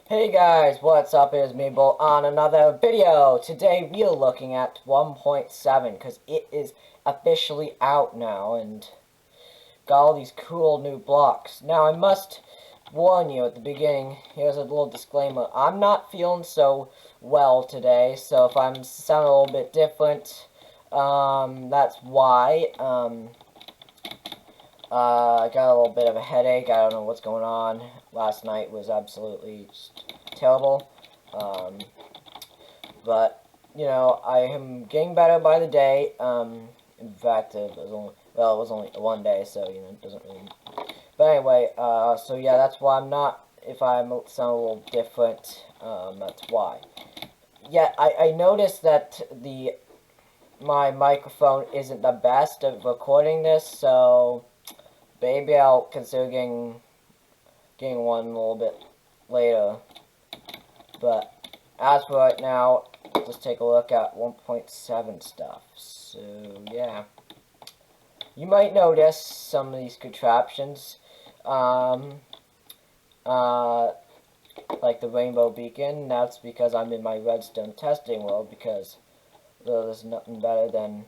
Hey guys, what's up? It's me, Bull, on another video. Today we are looking at 1.7 because it is officially out now and got all these cool new blocks. Now I must warn you at the beginning, here's a little disclaimer. I'm not feeling so well today, so if I'm sounding a little bit different, that's why. I got a little bit of a headache. I don't know what's going on. Last night was absolutely just terrible. Um, but, you know, I am getting better by the day. In fact, it was only one day, so, you know, it doesn't really... But anyway, so yeah, that's why I'm not, if I sound a little different, that's why. Yeah, I noticed that my microphone isn't the best at recording this, so maybe I'll consider getting one a little bit later. But as for right now, let's take a look at 1.7 stuff. So yeah, you might notice some of these contraptions, um, uh, like the rainbow beacon. That's because I'm in my redstone testing world, because there's nothing better than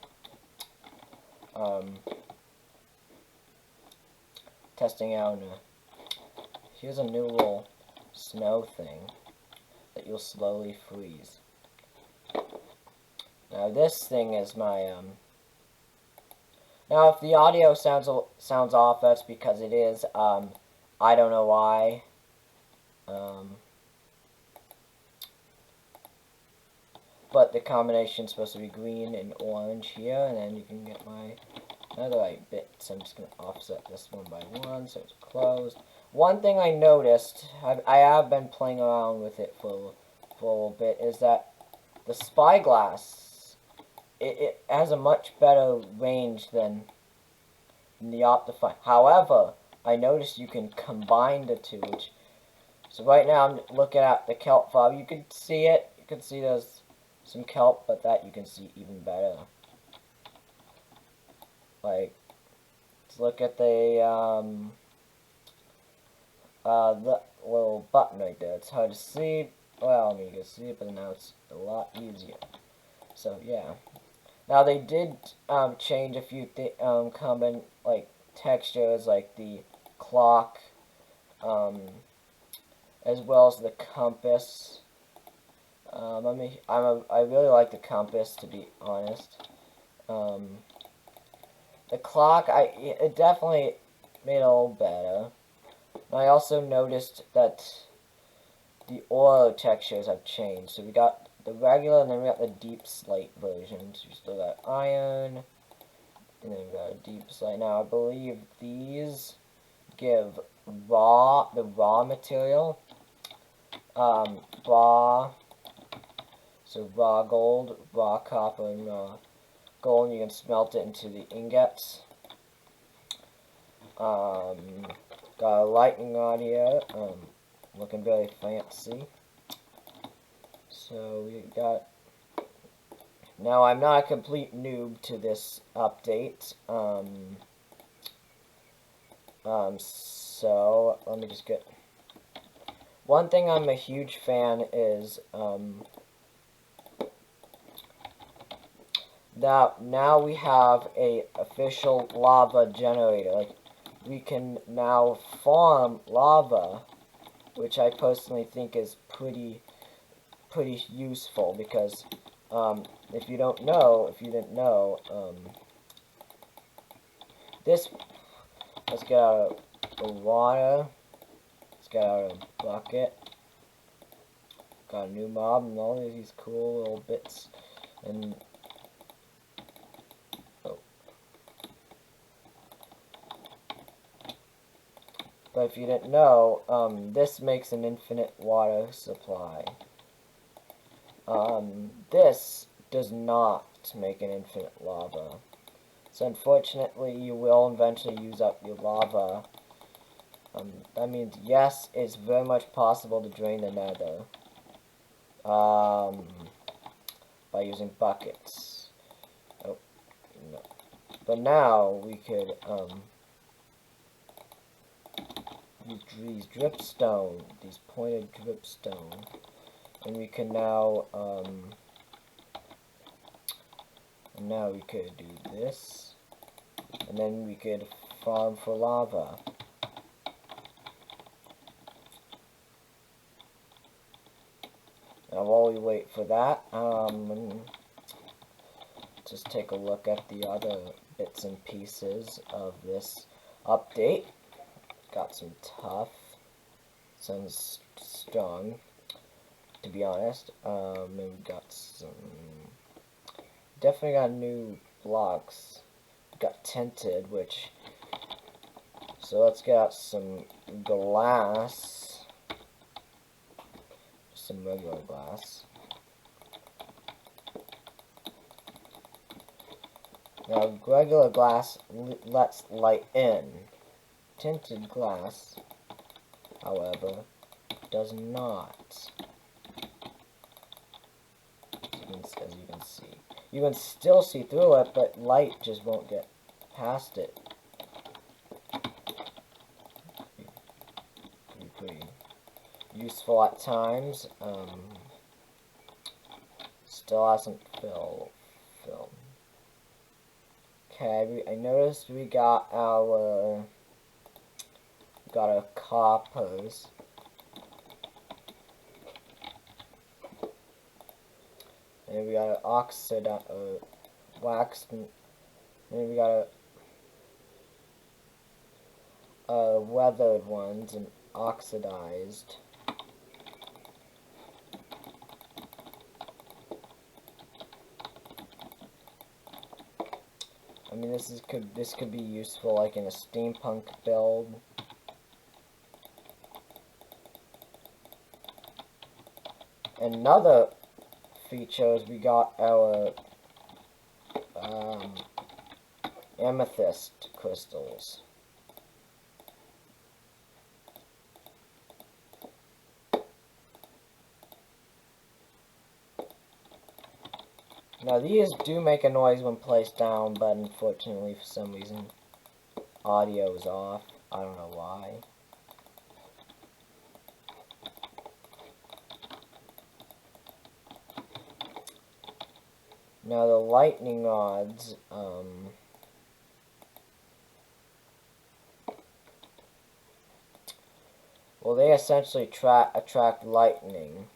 testing out here's a new little snow thing that you'll slowly freeze. Now this thing is my now if the audio sounds off, that's because it is. I don't know why. But the combination is supposed to be green and orange here, and then you can get my netherite bits. I'm just going to offset this one by one so it's closed. One thing I noticed, I have been playing around with it for a little bit, is that the spyglass, it has a much better range than the Optifine. However, I noticed you can combine the two. So right now I'm looking at the kelp fob. You can see it. You can see there's some kelp, but that you can see even better. Like, let's look at the little button right there. It's hard to see. Well, I mean, you can see it, but now it's a lot easier. So, yeah. Now, they did change a few common, like, textures, like the clock, as well as the compass. I really like the compass, to be honest. The clock, it definitely made it a little better. I also noticed that the ore textures have changed. So we got the regular, and then we got the deep slate versions. We still got iron, and then we got a deep slate. Now I believe these give the raw material, raw, so raw gold, raw copper, and raw gold. You can smelt it into the ingots. Got a lightning rod here, looking very fancy. So we got... Now I'm not a complete noob to this update, so let me just get... One thing I'm a huge fan is, now we have a official lava generator. Like, we can now farm lava, which I personally think is pretty useful, because if you didn't know, this, let's get out of the water, let's get out of a bucket, got a new mob, and all of these cool little bits, and but if you didn't know, this makes an infinite water supply. This does not make an infinite lava. So unfortunately, you will eventually use up your lava. That means, yes, it's very much possible to drain the nether. By using buckets. Oh, no. But now, we could, these dripstone, these pointed dripstone, and we can now we could do this, and then we could farm for lava. Now while we wait for that, just take a look at the other bits and pieces of this update. Got some tough, some strong, to be honest. And we got some, definitely got new blocks. Got tinted, which, so let's get out some glass, some regular glass. Now regular glass lets light in. Tinted glass, however, does not. As you can see. You can still see through it, but light just won't get past it. Pretty useful at times. Still hasn't filled. Okay, I noticed we got our coppers. And we got an waxed, and then we got a weathered ones and oxidized. I mean, this could be useful like in a steampunk build. Another feature is we got our amethyst crystals. Now these do make a noise when placed down, but unfortunately for some reason audio is off. I don't know why. Now the lightning rods, well, they essentially attract lightning.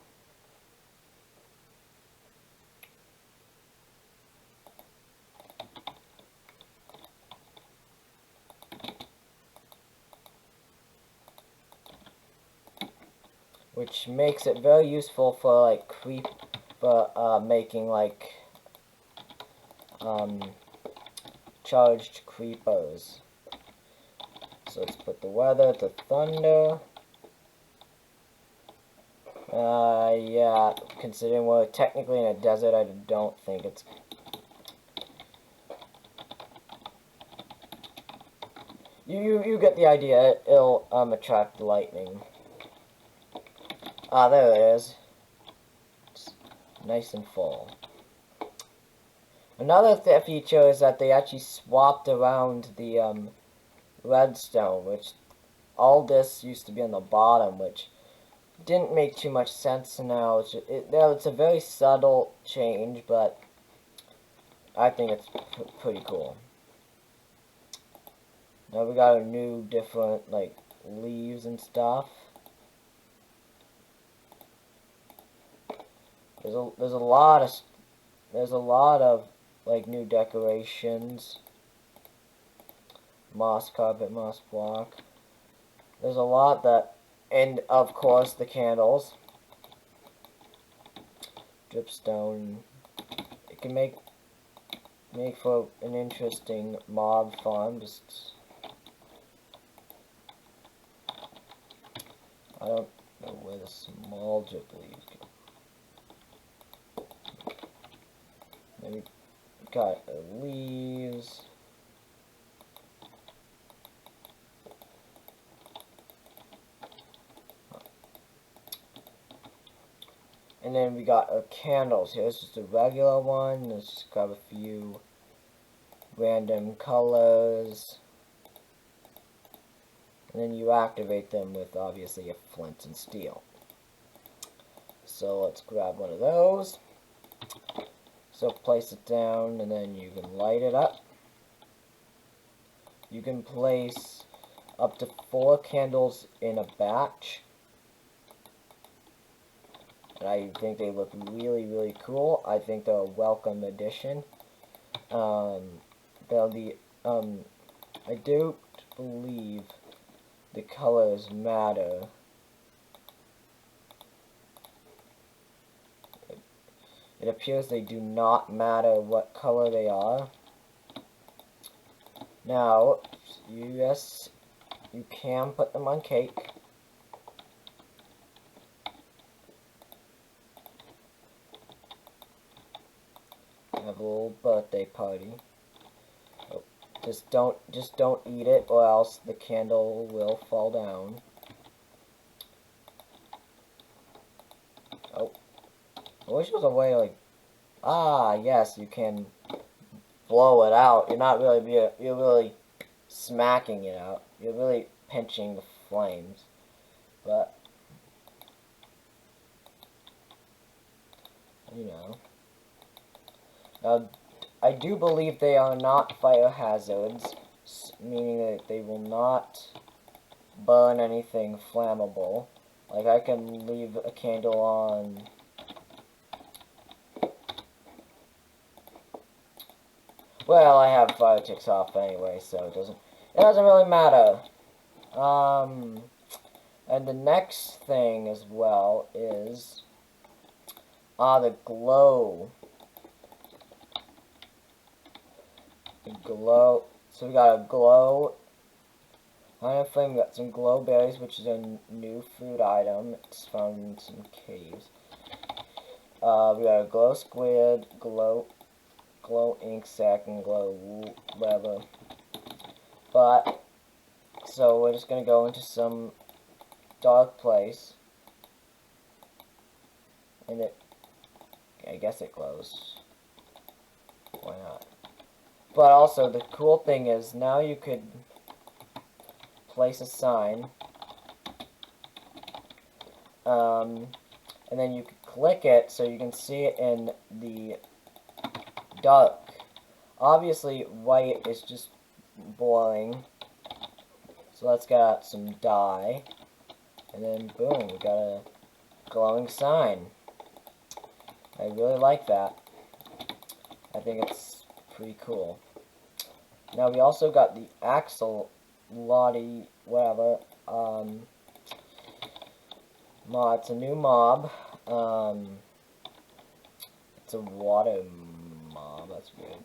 Which makes it very useful for like making like charged creepers. So let's put the weather to thunder. Yeah, considering we're technically in a desert, I don't think it's... You get the idea. It'll attract lightning. Ah, there it is. It's nice and full. Another feature is that they actually swapped around the redstone, which all this used to be on the bottom, which didn't make too much sense now. It's a very subtle change, but I think it's pretty cool. Now we got a new different like leaves and stuff. There's a lot of like new decorations. Moss carpet, moss block. There's a lot that, and of course the candles. Dripstone. It can make for an interesting mob farm. Just I don't know where the small drip leaves go. Then we got the leaves. And then we got our candles here. This is just a regular one. Let's just grab a few random colors. And then you activate them with, obviously, a flint and steel. So let's grab one of those. So place it down, and then you can light it up. You can place up to 4 candles in a batch. And I think they look really, really cool. I think they're a welcome addition. I do believe the colors matter. It appears they do not matter what color they are. Now, yes, you can put them on cake. Have a little birthday party. Oh, just don't eat it, or else the candle will fall down. Oh, I wish there was a way like, yes, you can blow it out. You're really smacking it out. You're really pinching the flames, but you know. Now, I do believe they are not fire hazards, meaning that they will not burn anything flammable. Like, I can leave a candle on. Well, I have fire ticks off anyway, so it doesn't really matter. And the next thing as well is the glow. So we got a glow. High flame. We got some glow berries, which is a new food item. It's found in some caves. We got a glow squid, glow ink sac, and glow whatever. But so we're just gonna go into some dark place, and I guess it glows. Why not? But also, the cool thing is, now you could place a sign, and then you could click it so you can see it in the dark. Obviously, white is just boring, so let's get out some dye, and then boom, we got a glowing sign. I really like that. I think it's pretty cool. Now we also got the axolotl, whatever, it's a new mob. It's a water mob, that's weird.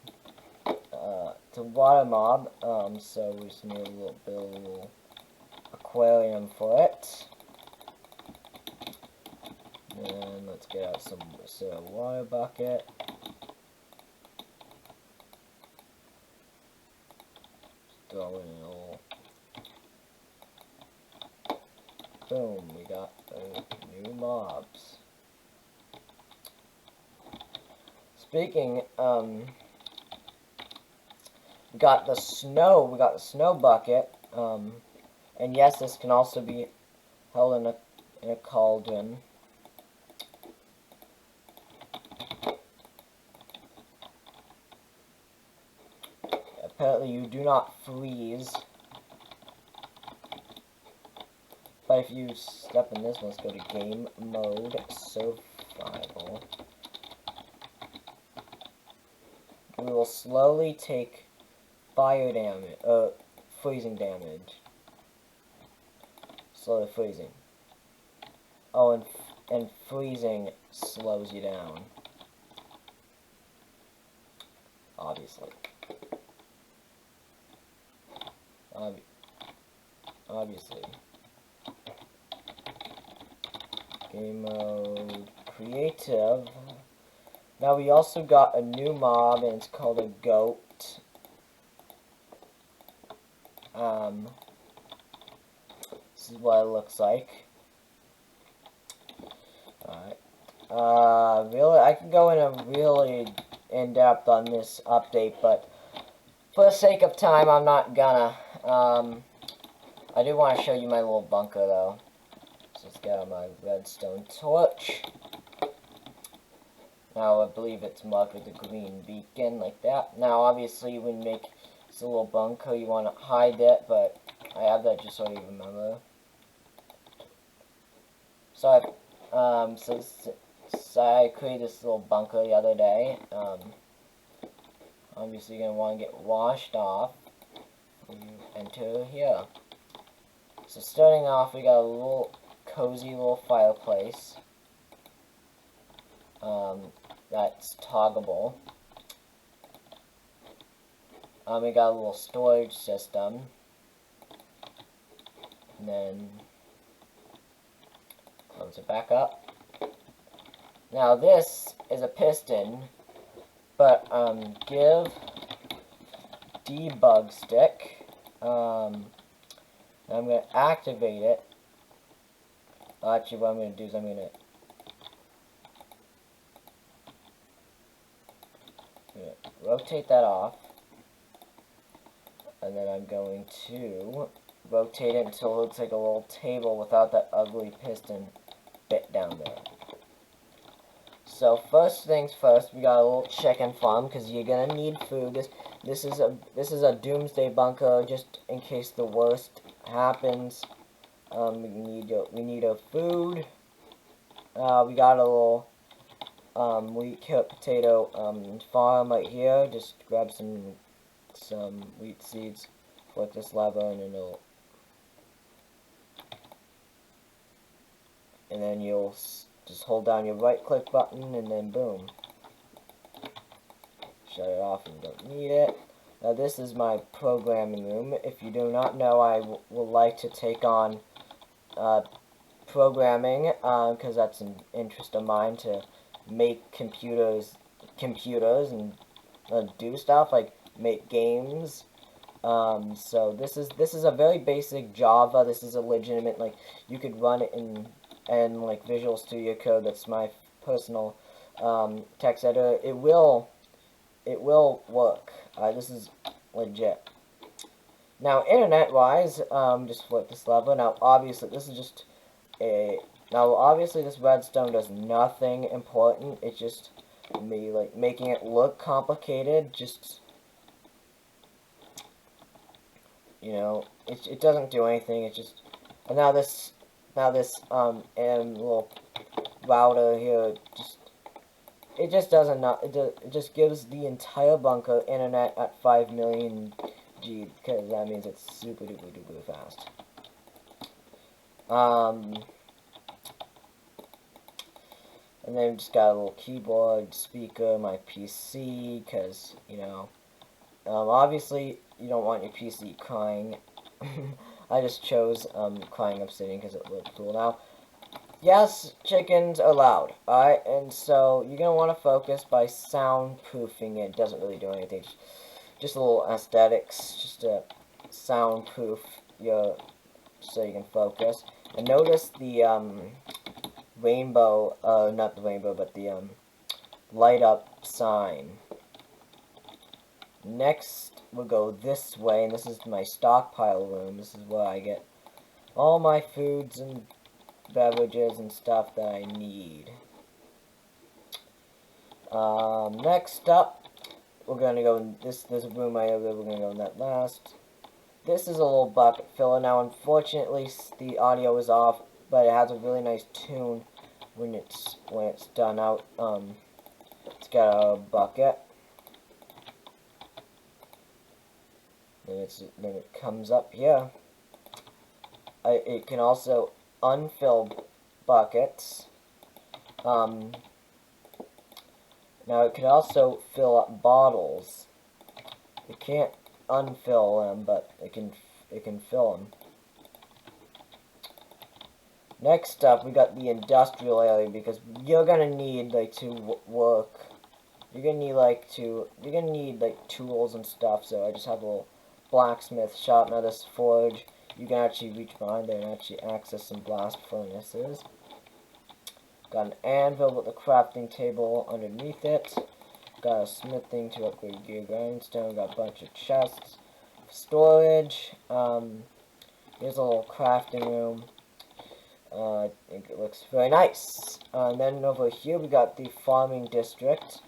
It's a water mob, so we just need a little aquarium for it. And let's get out some water bucket. Throw in a little. Boom, we got new mobs. Speaking, we got the snow bucket, and yes, this can also be held in a cauldron. Apparently you do not freeze. But if you step in this one, let's go to game mode, survival. We will slowly take fire damage, freezing damage. Slowly freezing. Oh, and freezing slows you down. Obviously. Obviously. Game mode, creative. Now we also got a new mob, and it's called a goat. This is what it looks like. Alright. Really, I can go in a really in-depth on this update, but for the sake of time, I'm not gonna. I do want to show you my little bunker though. So let's get out my redstone torch. Now I believe it's marked with a green beacon like that. Now obviously when you make this little bunker you want to hide it, but I have that just so you remember. So I created this little bunker the other day. Obviously you're going to want to get washed off when you enter here. So starting off we got a little cozy little fireplace. That's toggable. We got a little storage system. And then close it back up. Now this is a piston, but give debug stick. I'm going to activate it. Actually, what I'm going to do is I'm going to rotate that off, and then I'm going to rotate it until it looks like a little table without that ugly piston bit down there. So first things first, we got a little chicken farm because you're gonna need food. This is a doomsday bunker just in case the worst happens. We need our food. We got a little wheat, carrot, potato farm right here. Just grab some wheat seeds, flick this lever, and then you'll just hold down your right click button and then boom. Shut it off and you don't need it. Now this is my programming room. If you do not know, I would like to take on programming because that's an interest of mine, to make computers and do stuff like make games. So this is a very basic Java. This is a legitimate, like, you could run it in like Visual Studio Code. That's my personal text editor. It will work. This is legit. Now internet wise, just flip this lever. Now obviously this is just obviously this redstone does nothing important. It's just me like making it look complicated. Just, you know, it doesn't do anything. It's just, and now this and little router here, it just doesn't it just gives the entire bunker internet at 5 million G, because that means it's super duper duper fast. And then just got a little keyboard, speaker, my PC, because, you know, obviously you don't want your PC crying. I just chose crying obsidian because it looked cool. Now, yes, chickens are loud, alright, and so you're going to want to focus by soundproofing it. It doesn't really do anything, just a little aesthetics, just to soundproof your, so you can focus. And notice the rainbow, not the rainbow, but the light up sign. Next, we'll go this way, and this is my stockpile room. This is where I get all my foods and beverages and stuff that I need. Next up, we're gonna go in this room right over there. We're gonna go in that last. This is a little bucket filler. Now, unfortunately, the audio is off, but it has a really nice tune when it's done out. It's got a bucket. Then it comes up here. It can also unfill buckets. Now it can also fill up bottles. It can't unfill them, but it can fill them. Next up, we got the industrial area, because you're gonna need like to work. You're gonna need like tools and stuff. So I just have a little blacksmith shop. Now this forge, you can actually reach behind there and actually access some blast furnaces. Got an anvil with a crafting table underneath it. Got a smithing to upgrade gear grindstone. Got a bunch of chests, storage. Here's a little crafting room. I think it looks very nice. And then over here we got the farming district.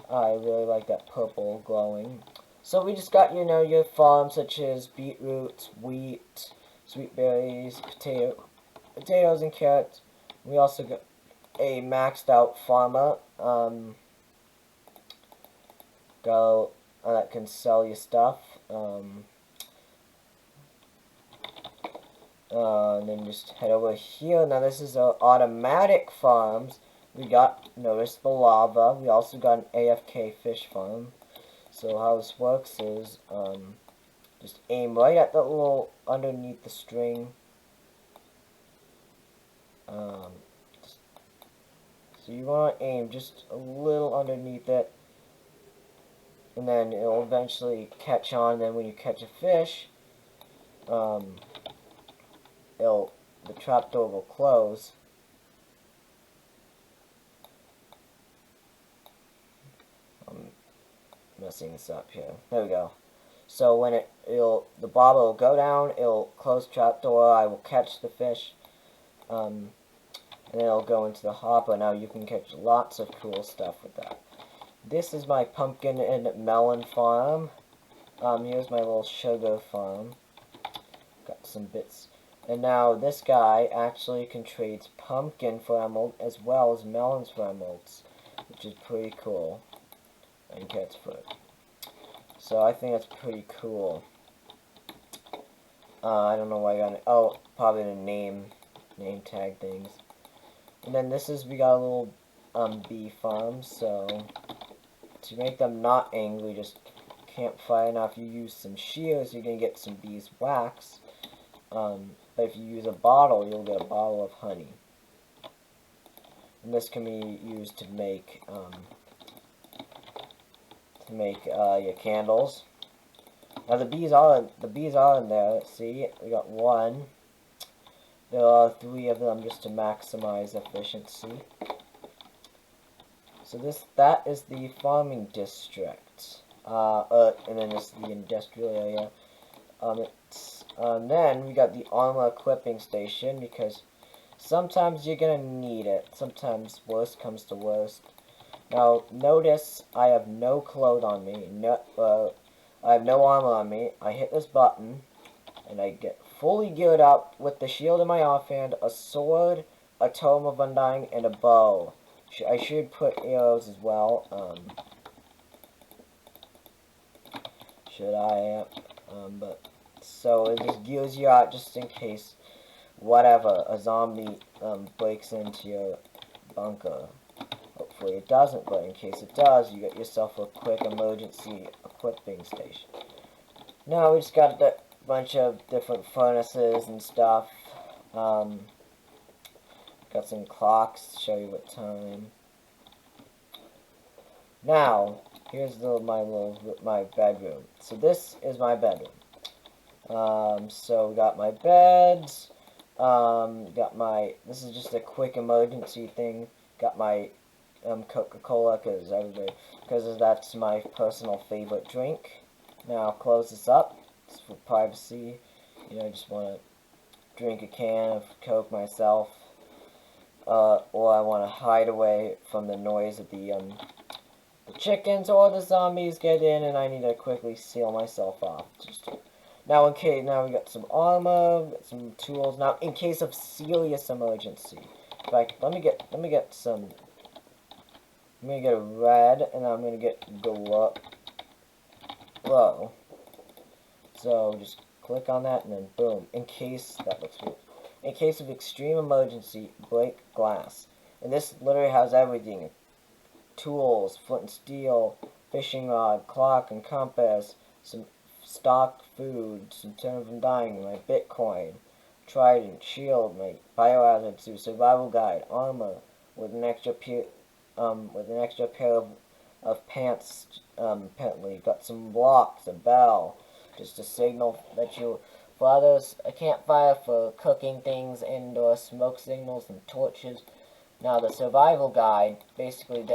I really like that purple glowing. So we just got, you know, your farms such as beetroots, wheat, sweet berries, potatoes and carrots. We also got a maxed out farmer. That can sell you stuff. And then just head over here. Now this is our automatic farms. We got, notice the lava. We also got an AFK fish farm. So how this works is, just aim right at the little, underneath the string. So you want to aim just a little underneath it. And then it'll eventually catch on. Then when you catch a fish, the trapdoor will close. I'm messing this up here. There we go. So when the bobber will go down, it'll close trapdoor. I will catch the fish, and it'll go into the hopper. Now you can catch lots of cool stuff with that. This is my pumpkin and melon farm. Here's my little sugar farm. Got some bits. And now this guy actually can trade pumpkin for emerald as well as melons for emeralds, which is pretty cool. And cat's foot. So I think that's pretty cool. I don't know why I got it. Oh, probably the name tag things. And then this is, we got a little bee farm. So to make them not angry, just campfire. Now if you use some shears, you're gonna get some beeswax. But if you use a bottle, you'll get a bottle of honey. And this can be used to make your candles. Now the bees are in there. Let's see, we got one. There are 3 of them just to maximize efficiency. So that is the farming district. And then this is the industrial area. Then we got the armor equipping station, because sometimes you're gonna need it. Sometimes worst comes to worst. Now notice I have no clothes on me. I have no armor on me. I hit this button and I get fully geared up with the shield in my offhand, a sword, a tome of undying, and a bow. I should put arrows as well. But so it just gears you out just in case a zombie breaks into your bunker. Hopefully it doesn't, but in case it does, you get yourself a quick emergency equipping station. Now we just got a bunch of different furnaces and stuff. Got some clocks to show you what time. Now, here's my bedroom. So this is my bedroom. So we got my beds. This is just a quick emergency thing. Got my Coca-Cola because that's my personal favorite drink. Now I'll close this up just for privacy. You know, I just want to drink a can of Coke myself, or I want to hide away from the noise of the chickens or the zombies get in, and I need to quickly seal myself off. Now we got some armor, got some tools. Now in case of serious emergency, let me get some. I'm gonna get a red, and I'm gonna get glow. So just click on that, and then boom. In case of extreme emergency, break glass. And this literally has everything: tools, flint and steel, fishing rod, clock and compass, some stock food, some tome of undying, my Bitcoin, trident, shield, my biohazard suit, survival guide, armor with an extra pair of pants. Apparently, got some blocks, a bell, just to signal that you. For others, a campfire for cooking things, indoor smoke signals and torches. Now the survival guide, basically,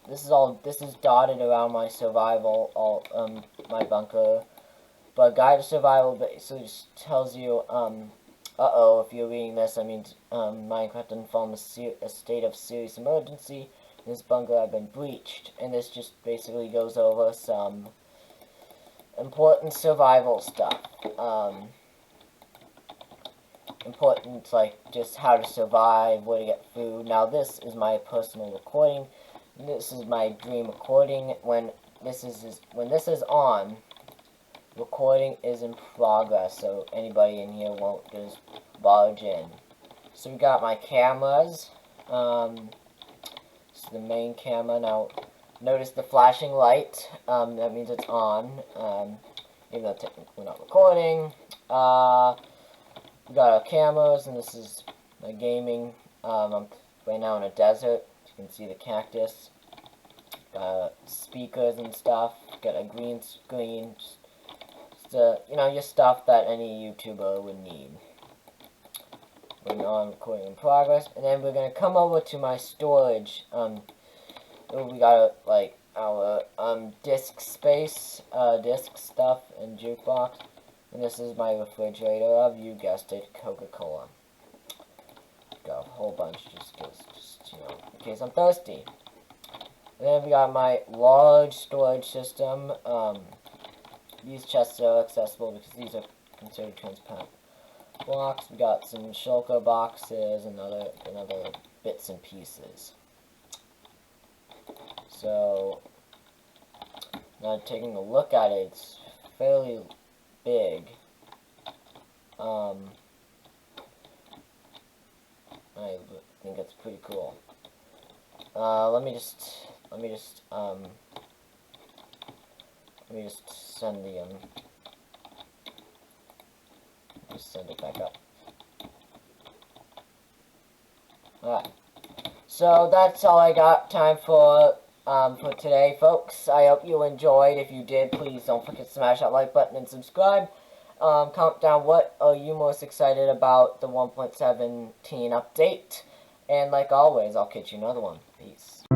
this is dotted around my survival, my bunker. But Guide to Survival basically just tells you, uh-oh, if you're reading this, I mean, Minecraft informed a state of serious emergency. This bunker had been breached. And this just basically goes over some important survival stuff. Important, like, just how to survive, where to get food. Now, this is my personal recording. This is my dream recording. When this is on, recording is in progress, so anybody in here won't just barge in. So we got my cameras. This is the main camera. Now, notice the flashing light. That means it's on. Even though technically we're not recording. We got our cameras, and this is my gaming. I'm right now in a desert. You can see the cactus. Got speakers and stuff. Got a green screen. Just, your stuff that any YouTuber would need. We're on recording in progress, and then we're gonna come over to my storage. We got like our disk space, disk stuff, and jukebox. And this is my refrigerator of, you guessed it, Coca-Cola. Got a whole bunch just in case I'm thirsty. And then we got my large storage system. These chests are accessible because these are considered transparent blocks. We got some shulker boxes and other bits and pieces. So, now taking a look at it, it's fairly big. I think it's pretty cool. Let me just send the just send it back up. Alright. So that's all I got time for today, folks. I hope you enjoyed. If you did, please don't forget to smash that like button and subscribe. Comment down what are you most excited about the 1.17 update. And like always, I'll catch you another one. Peace.